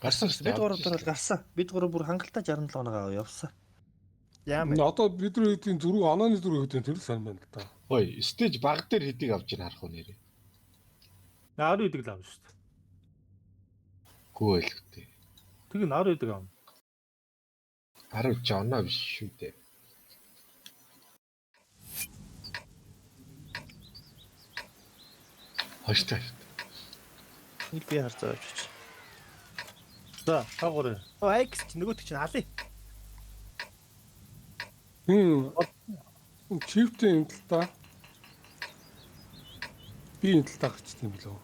Гарсан шүү дээ. Бид гурав дээр гарсан. Бид гурав бүр хангалттай 67 оноо явсан. Яамаа. Одоо бидний хэдийн 4 онооны 4 хэдийн тэр сайн байна л да. Ой, стейж баг дээр хэдийг авч ийн харах уу нэрээ. 10 идэг л авна шүү дээ. Гүү байлгтээ. Тэг 10 идэг авна. 10 ч оноо биш шүү дээ. Хаштай. Нэг би харцаа авчиж. За, тагуурай. X ч нөгөөт чинь алий. Чифтээ энэ тал та. Би энэ тал тагчсан юм болов.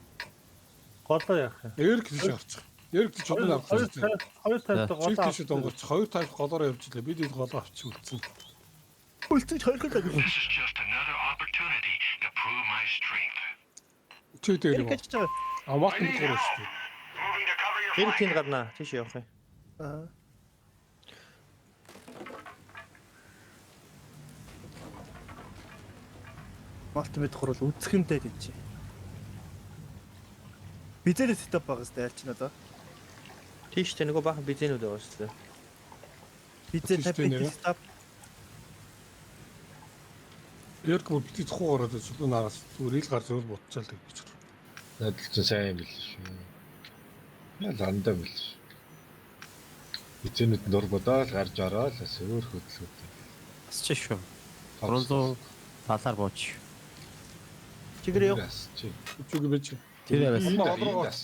Голоо яах юм? Эрг тийш авчих. Эрг тийш одон авах хэрэгтэй. Хоёр тайлбар голоо. Чифт тийш донгоч хоёр тал голоор явуулчихлаа. Бид энэ голоо авчих үлдсэн. Үлдэж хоёр хэл This is just another opportunity to prove my strength. Чи дээр юм. гэж чаа. Амаах нь гурав шүү дээ. Moving to cover your Тэр flank. тийм гарнаа. Тийш явах юм. Аа. Ultimate хурал үзэх юмтай гэж. Бидээр сетап байгаа сте альч надаа. Тийш тэ нөгөө бахан бизэнүүд байгаа шүү дээ. Бизэн сетап. Эрг бүр бити цохоо ороод зүлэн араас зүгээр ил гар зөвл бутчаал гэж. Надад ч сайн юм биш шүү. Яа ландаа биш. Эцэнэд нур бодоод гарч ороод бас өөр хөдөлгөөтэй. Бас ч шүү. 300 талаар бууч. Чигээр яв. Чүг бэж. Тэр яавас.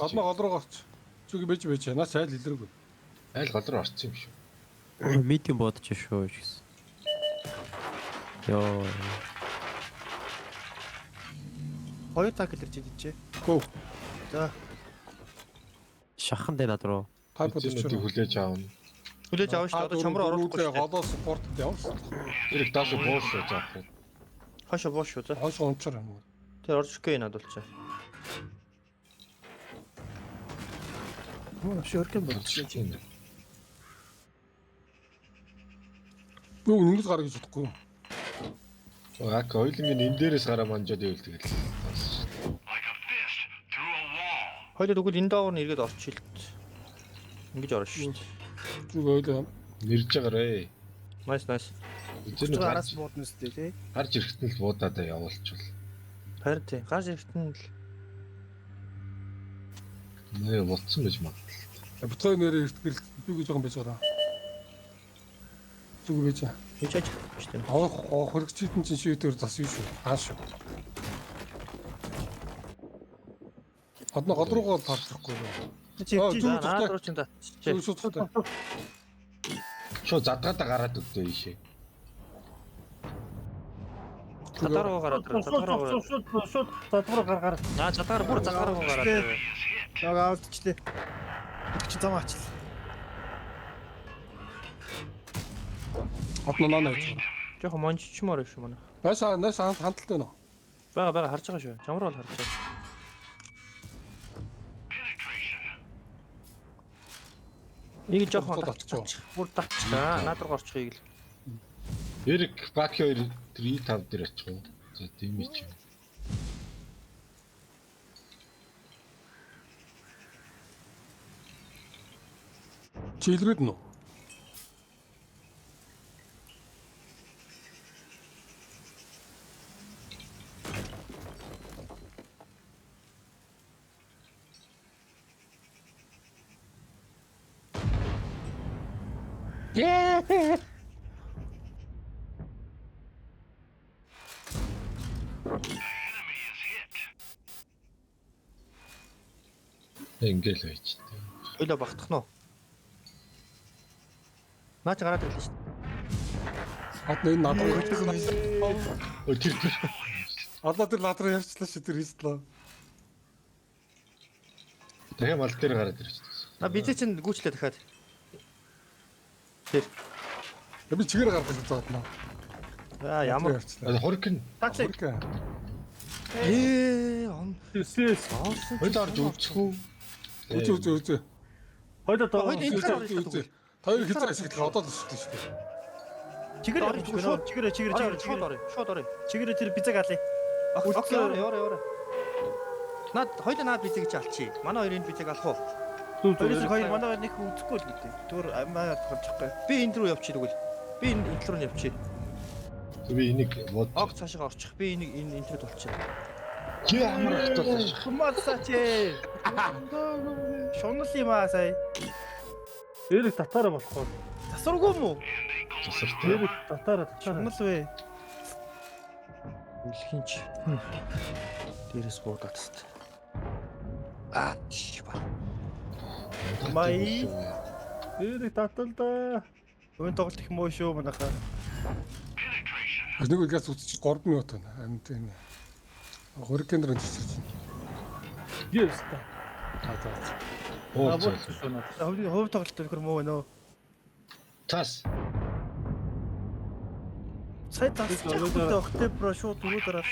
Адмаа гол руу гарч. Чүг бэж. Наас айл илэргүй. Айл гол руу орсон юм шүү. Митинг бодож шүү гэсэн. Йоо. Хоёр таг илэрч идэж. Гөө. За. Шахан дээр над руу. Та бодож Эцэнэдийг хүлээж аавна. Хүлээж авах шүү. Одоо чамруу оруулахгүй шүү. Голоо спортод явсан. Эрэг дааш боолсоо заах. Хашаа боош шүү. За. Хойш онцор юм. Тэр орж ирэхгүй надулчаа. Мөн шөркэн болчихсон. Юу ингэж гарах гэж бодохгүй. Ак ойлонгийн энэ дээрээс гараа манжаад ивэл тэгэл. Like a fist through a wall. Хоёул өгөл энэ доогор нэргээд орчихилт. Ингэж орно шүү. Зүг ойлоо. Нэрж байгаарэ. Nice. Эцэнэд Араас буудна үстэй тий. гарч ирэхэд нь л буудаад явуулчихвал. Харин тий. Гарч ирэхэд нь л Нээ болцсон гэж магадгүй. Бутгай нэрээ ихтгэл би гэж жоохон байж байгаа. Зүг бэж. хийчаач шүү. Хөргөчтөн чинь шийдвэр зас юу шүү. Хааш шүү. Адна гол руугаа тарчихгүй юу? Чи наад руу чинь Зүг шууттай. Шоо задгаадаа гараад өгдөө ийшээ. Татар руу гараад ирээ. Шууд татвар гаргаар. Татар бүр заггаар руу гараад ирээ. Яг аавдчлээ. Чи зам аач. Адна наа наач. Жохо монччмоор шүү манай. Нас хандлттай нөө. Бага харж байгаа шүү. Чамруу бол харж байгаа. Нэг жоохон татчих. Бүр татчихлаа. Наад руу орчихъя гэл. Эрэг Баки 2 3-5 дээр очих уу? За тийм ээ чи. Чилрэд нөө. Ингээл байж тээ. Ойлоо багтах нь уу? Наач гараад ирлээ шүү. Адна энэ надад Ой тэр Адна тэр ладраа ярьчлаа шүү тэр хийслээ. дахиад мал дээр гараад ирж байна. Бид чинь гүйчлээ дахиад. Тэр. Би чигээр гарах гэж бодсон. Ямар Хорикн. татлик. Он. Сэс. Хойл орж үзэх үү? Үзээ. Хоёул одоо Хоёр хязгаар ашиглах одоо л шүү дээ. Чигээр орж шууд чигээр шууд орё. Чигээр тэр бизэг алъя. Окей яваа. Наад хоёул наад бизэг чи алчи. Манай хоёрын бизэг алах уу? Хоёрын хоёр манайгаа нэг үзэхгүй л гэдэг. Түр амаа гарчихгүй. Би энэ рүү явчих тэгвэл. Би энэ руу явчих. Би энийг бод. Ог цаашаа орчих. Би энийг энэ энтэд болчих. Чи амар хатуулаач. Хумаасаач. Шунал юм аа сая. Эрэг татаараа болохгүй. Засваргүй юм уу? Засвартай. Эрэг татаараа. Шунал вэ? Үлхинч. Дээрээс буудаад тест. Шиба. Май. Эрэг таталдаа. Өвн тоглолт их муу шүү манайхаа. Нэг үгээс үтчих 3 минут байна. Амт энэ. Хөргөндөр онцлж байна. Yes. Оо. Хувь тоглолт өнөхөр муу байна уу? Тас. Сая засчих гэдэг өгтэй бро шууд өгөөд ороод.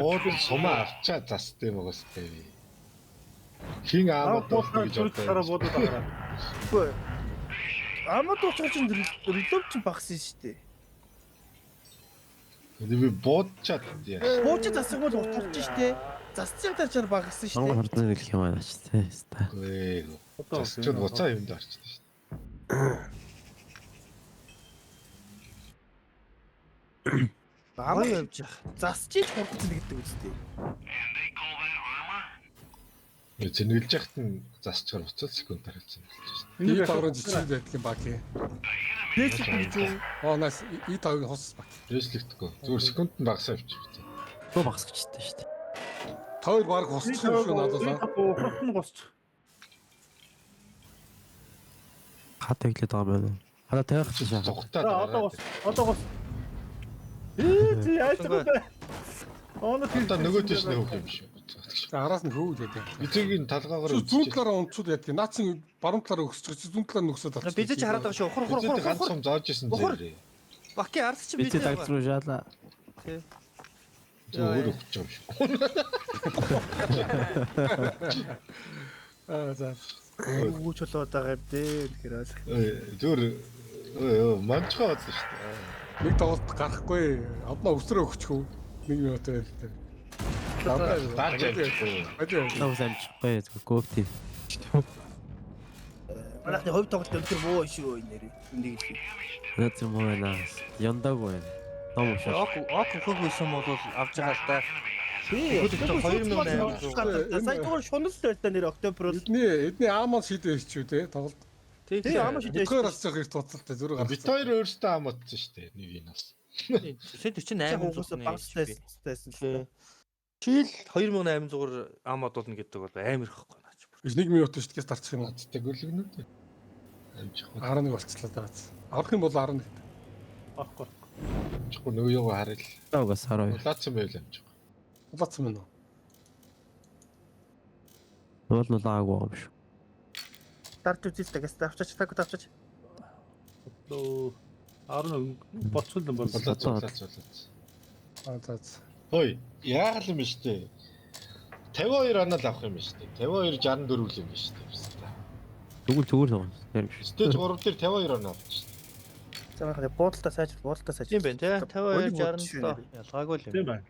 Уулын сумаа авчаа застай могостэй. Хин аамад гэж хараа боддог. бодоод байгаа. Үгүй. Амад уучраж ин релов ч багсан шүү дээ. Би бодчаад яа. Бууч засаг бол утгарч штэ. Засцсан тачаар багсан штэ. Сонгон хурдан хэлэх юм аа ч тий. Гүй. Засчод буцаа юмд орчихсон шүү Баамаа явж яах. Засчиж хурдсан гэдэг үстэй. дээ. Зэнгэлж яхад нь засчгаар буцаад секунд харилцсан гэж байна. Энэ таврын жижиг байдаг юм баг. Бэч гэж үү? Нас и таврын хос баг. Реслектэхгүй. Зүгээр секунд нь багасаа авчихсан. Туу багсчихтэй шүү дээ. Тавр баг хосчих юм шүү надад. Хурдан госч. Хат тэглээд байгаа юм байна. Хана тавих чинь шаа. Зугтаад. Одоо гос. Чи яаж вэ? Одоо нөгөө тийш нэг хөөх юм шүү. Араас нь хөвөл гэдэг. Эцгийн талгаагаар Зүүн талаараа унцууд яадаг. Наацын баруун талаараа өсч байгаа чи зүүн талаар нөхсөд На бид ч хараад байгаа шүү. Хор. ганцхан зааж исэн зэрэг. Баки ард чи Би бид. тагц руу жаалаа. Зүгээр өгч юм шүү. За. Үгүй ч болоод байгаа юм дээ. Тэгэхээр Зүгээр манчгаа болсон шүү дээ. Нэг тоглолт гарахгүй. Одноо өсрөө өгчихв. 1 минут байлтай. Дааж явчихгүй. Тав амжихгүй зүгээр гоофти. манайхны хувь тоглолт өнөхөр муу шүү нэрээ. Энийг л. Наад юм байна. Яндаг байна. Том ушаа. Ок хөгөөсөн бол авч байгаа л да. Тий. 2008. Сая зүгээр шунал л байл та нэр октябр бол. Эдний аамаа шийдэж ирчихв те тоглолт. Тий. Амаа шийдэж. Бүхээр асчих их туцалтай зүрх гарч. Бит хоёр өөрсдөө амуудсан шүү дээ. Нэг энэ бас. Сэт 4800 багстайсан л. Чил 2800-аар амад болно гэдэг бол амар ихгүй наач. 1 минут шийдгээс дарчих юм уу? Надтай гөлгнүүд. Амжих. 11 болчихлоо даа. Авах юм бол 11. Авахгүй. Амжихгүй нөгөө юу харил. Таугаас хараа. Улаацсан байл амжих. Улаацсан мэн үү? Нуул аагүй юм шүү. Дарж үзэлтэй гэс авчаач тавчаач. Лөө 10 боцол юм бол. Улаацсан. За. Хөөе, яах юм бэ штэ? 52 оноо л авах юм ба штэ. 52 64 л юм ба штэ. Зүгээр тоглоно. Яг шүү. Стейж 3 дээр 52 оноо авчих штэ. За манайхаа буудалтаа сайж. Тийм байна тий. 52 67 ялгаагүй л юм. Тийм байна.